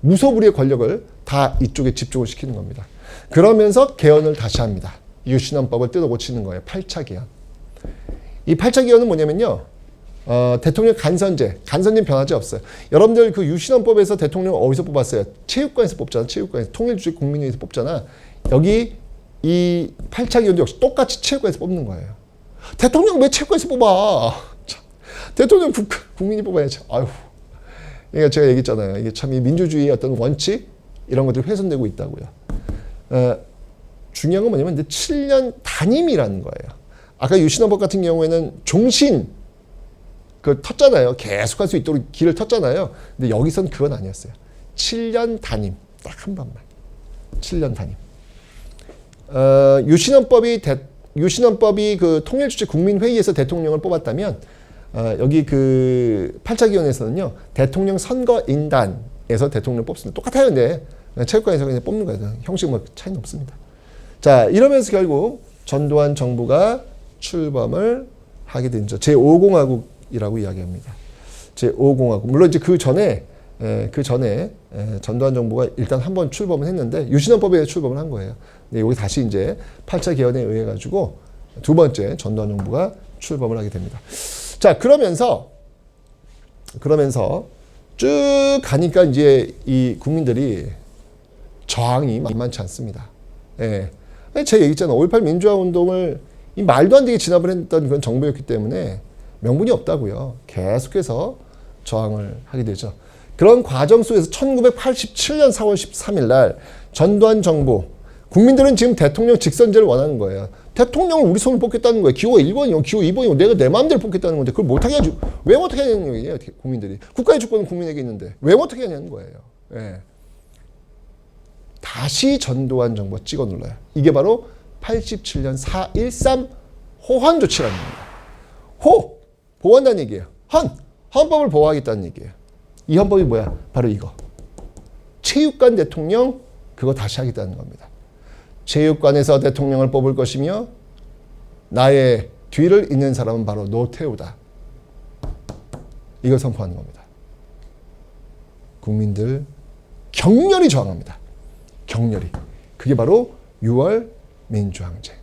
무소불위의 권력을 다 이쪽에 집중을 시키는 겁니다. 그러면서 개헌을 다시 합니다. 유신헌법을 뜯어 고치는 거예요. 8차 개헌. 이 8차 개헌은 뭐냐면요. 대통령 간선제는 변하지 없어요. 여러분들 그 유신헌법에서 대통령 어디서 뽑았어요? 체육관에서 뽑잖아. 체육관에서 통일주의 국민회의에서 뽑잖아. 여기 이 8차 개헌도 역시 똑같이 체육관에서 뽑는 거예요. 대통령 왜 체육관에서 뽑아? 대통령 국민이 뽑아야죠. 아유. 그러니까 제가 얘기했잖아요. 이게 참 이 민주주의의 어떤 원칙 이런 것들이 훼손되고 있다고요. 중요한 건 뭐냐면 이제 7년 단임이라는 거예요. 아까 유신헌법 같은 경우에는 종신 그 텄잖아요. 계속 할 수 있도록 길을 텄잖아요. 근데 여기선 그건 아니었어요. 7년 단임. 딱 한 번만. 7년 단임. 유신헌법이 그 통일주체 국민회의에서 대통령을 뽑았다면 여기 그 8차 기원에서는요. 대통령 선거인단에서 대통령을 뽑습니다. 똑같아요. 근데 체육관에서 그냥 뽑는 거예요. 형식 뭐 차이는 없습니다. 자, 이러면서 결국 전두환 정부가 출범을 하게 된죠. 제5공화국이라고 이야기합니다. 제5공화국. 물론 이제 그 전에 전두환 정부가 일단 한번 출범을 했는데 유신헌법에 의해 출범을 한 거예요. 근데 여기 다시 이제 8차 개헌에 의해 가지고 두 번째 전두환 정부가 출범을 하게 됩니다. 자, 그러면서 쭉 가니까 이제 이 국민들이 저항이 만만치 않습니다. 예. 제가 얘기했잖아요. 5.18 민주화 운동을 이 말도 안 되게 진압을 했던 그런 정부였기 때문에 명분이 없다고요. 계속해서 저항을 하게 되죠. 그런 과정 속에서 1987년 4월 13일 날 전두환 정부, 국민들은 지금 대통령 직선제를 원하는 거예요. 대통령을 우리 손으로 뽑겠다는 거예요. 기호가 1번이고 기호 2번이고 내가 내 마음대로 뽑겠다는 건데 그걸 못하게 하죠. 왜 못하게 하냐는 얘기예요. 국민들이. 국가의 주권은 국민에게 있는데 왜 못하게 하냐는 거예요. 예. 다시 전두환 정부가 찍어 눌러요. 이게 바로 87년 4.13 호환 조치라는 겁니다. 보호한다는 얘기예요. 헌법을 보호하겠다는 얘기예요. 이 헌법이 뭐야? 바로 이거. 체육관 대통령 그거 다시 하겠다는 겁니다. 체육관에서 대통령을 뽑을 것이며 나의 뒤를 잇는 사람은 바로 노태우다. 이걸 선포하는 겁니다. 국민들 격렬히 저항합니다. 격렬히. 그게 바로 6월 민주항쟁.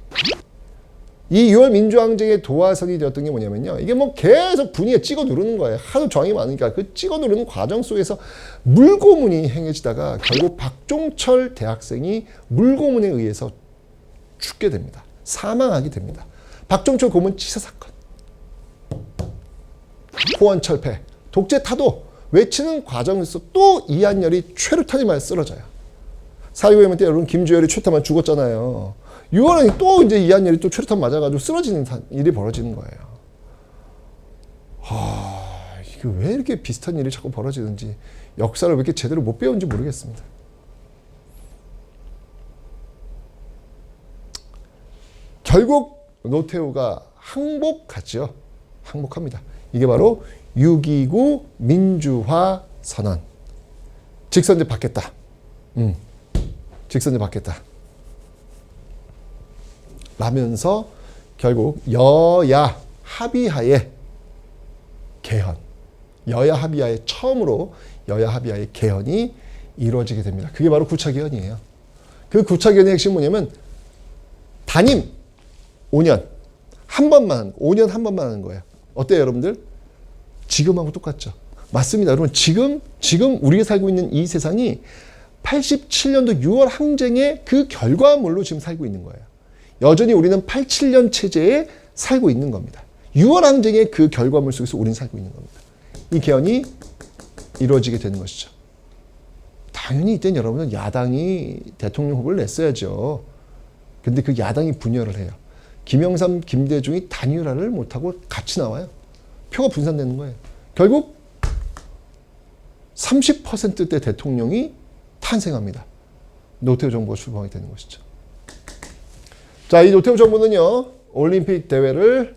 이 6월 민주항쟁의 도화선이 되었던 게 뭐냐면요. 이게 뭐 계속 분위기에 찍어 누르는 거예요. 하도 저항이 많으니까 그 찍어 누르는 과정 속에서 물고문이 행해지다가 결국 박종철 대학생이 물고문에 의해서 죽게 됩니다. 사망하게 됩니다. 박종철 고문 치사 사건. 포원철폐, 독재 타도 외치는 과정에서 또 이한열이 최루탄이 맞아 쓰러져요. 4.25 해명 때 여러분 김주열이 최루탄 맞아 죽었잖아요. 6월에 또 이제 이한열이 또 최루탄 맞아가지고 쓰러지는 일이 벌어지는 거예요. 이게 왜 이렇게 비슷한 일이 자꾸 벌어지는지 역사를 왜 이렇게 제대로 못 배운지 모르겠습니다. 결국 노태우가 항복하죠. 항복합니다. 이게 바로 6.29 민주화 선언. 직선제 받겠다. 직선제 받겠다. 라면서 결국 여야 합의하에 개헌. 여야 합의하에 처음으로 여야 합의하에 개헌이 이루어지게 됩니다. 그게 바로 9차 개헌이에요. 그 9차 개헌의 핵심은 뭐냐면 단임 5년 한 번만 5년 한 번만 하는 거예요. 어때요, 여러분들? 지금하고 똑같죠. 맞습니다. 여러분 지금 우리가 살고 있는 이 세상이 87년도 6월 항쟁의 그 결과물로 지금 살고 있는 거예요. 여전히 우리는 87년 체제에 살고 있는 겁니다. 6월 항쟁의 그 결과물 속에서 우리는 살고 있는 겁니다. 이 개헌이 이루어지게 되는 것이죠. 당연히 이때는 여러분은 야당이 대통령 후보를 냈어야죠. 근데 그 야당이 분열을 해요. 김영삼, 김대중이 단일화를 못하고 같이 나와요. 표가 분산되는 거예요. 결국 30%대 대통령이 탄생합니다. 노태우 정부가 출범하게 되는 것이죠. 자, 이 노태우 정부는요, 올림픽 대회를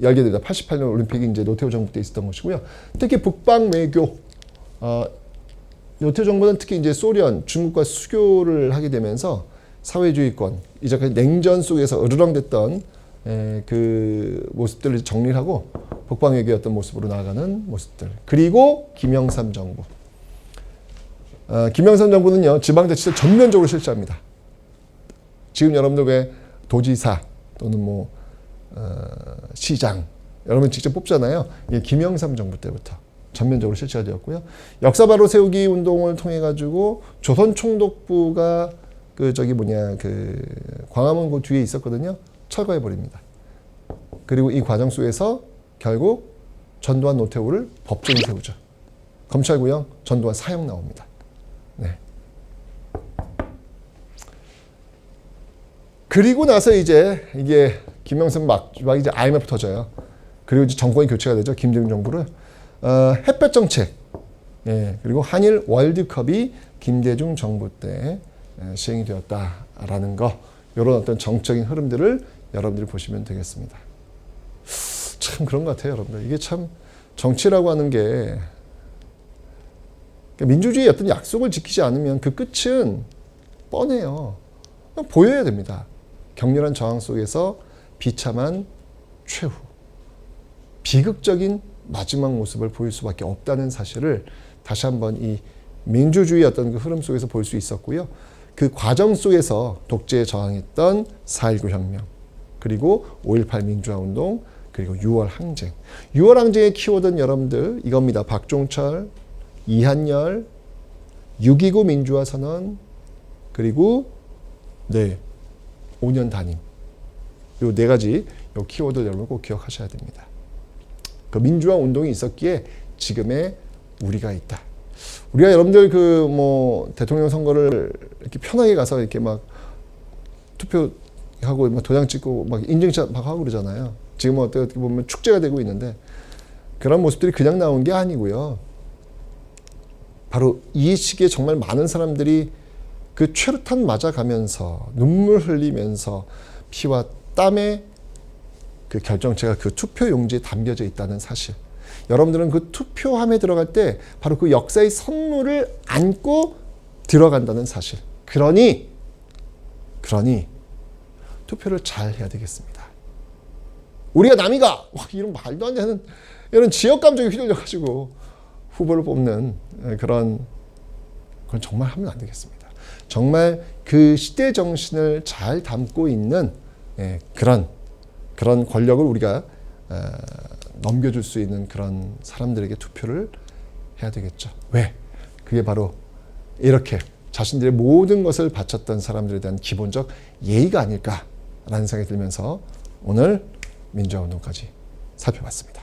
열게 됩니다. 88년 올림픽이 이제 노태우 정부 때 있었던 것이고요. 특히 북방 외교, 노태우 정부는 특히 이제 소련, 중국과 수교를 하게 되면서 사회주의권, 이제 냉전 속에서 으르렁댔던 그 모습들을 정리를 하고 북방 외교의 어떤 모습으로 나아가는 모습들. 그리고 김영삼 정부. 김영삼 정부는요, 지방자치를 전면적으로 실시합니다. 지금 여러분들 왜 도지사 또는 뭐 시장 여러분 직접 뽑잖아요. 이게 김영삼 정부 때부터 전면적으로 실시가 되었고요. 역사 바로 세우기 운동을 통해 가지고 조선 총독부가 그 광화문 그 뒤에 있었거든요. 철거해 버립니다. 그리고 이 과정 속에서 결국 전두환 노태우를 법정에 세우죠. 검찰구형 전두환 사형 나옵니다. 네. 그리고 나서 이제 이게 김영삼 막 이제 IMF 터져요. 그리고 이제 정권이 교체가 되죠. 김대중 정부를 햇볕 정책, 예, 그리고 한일 월드컵이 김대중 정부 때 시행이 되었다라는 거, 이런 어떤 정적인 흐름들을 여러분들이 보시면 되겠습니다. 참 그런 것 같아요, 여러분들. 이게 참 정치라고 하는 게 민주주의의 어떤 약속을 지키지 않으면 그 끝은 뻔해요. 그냥 보여야 됩니다. 격렬한 저항 속에서 비참한 최후, 비극적인 마지막 모습을 보일 수밖에 없다는 사실을 다시 한번 이 민주주의 어떤 그 흐름 속에서 볼 수 있었고요. 그 과정 속에서 독재에 저항했던 4.19 혁명, 그리고 5.18 민주화 운동, 그리고 6월 항쟁. 6월 항쟁의 키워드는 여러분들 이겁니다. 박종철, 이한열, 6.29 민주화 선언, 그리고 5년 단임. 요 네 가지 요 키워드 여러분 꼭 기억하셔야 됩니다. 그 민주화 운동이 있었기에 지금의 우리가 있다. 우리가 여러분들 그 뭐 대통령 선거를 이렇게 편하게 가서 이렇게 막 투표하고 막 도장 찍고 막 인증샷 막 하고 그러잖아요. 지금 어떻게 보면 축제가 되고 있는데 그런 모습들이 그냥 나온 게 아니고요. 바로 이 시기에 정말 많은 사람들이 그 최루탄 맞아가면서 눈물 흘리면서 피와 땀의 그 결정체가 그 투표 용지에 담겨져 있다는 사실. 여러분들은 그 투표함에 들어갈 때 바로 그 역사의 선물을 안고 들어간다는 사실. 그러니 그러니 투표를 잘 해야 되겠습니다. 우리가 남이가 이런 말도 안 되는 이런 지역 감정에 휘둘려가지고 후보를 뽑는 그건 정말 하면 안 되겠습니다. 정말 그 시대 정신을 잘 담고 있는 그런 권력을 우리가 넘겨줄 수 있는 그런 사람들에게 투표를 해야 되겠죠. 왜? 그게 바로 이렇게 자신들의 모든 것을 바쳤던 사람들에 대한 기본적 예의가 아닐까라는 생각이 들면서 오늘 민주화운동까지 살펴봤습니다.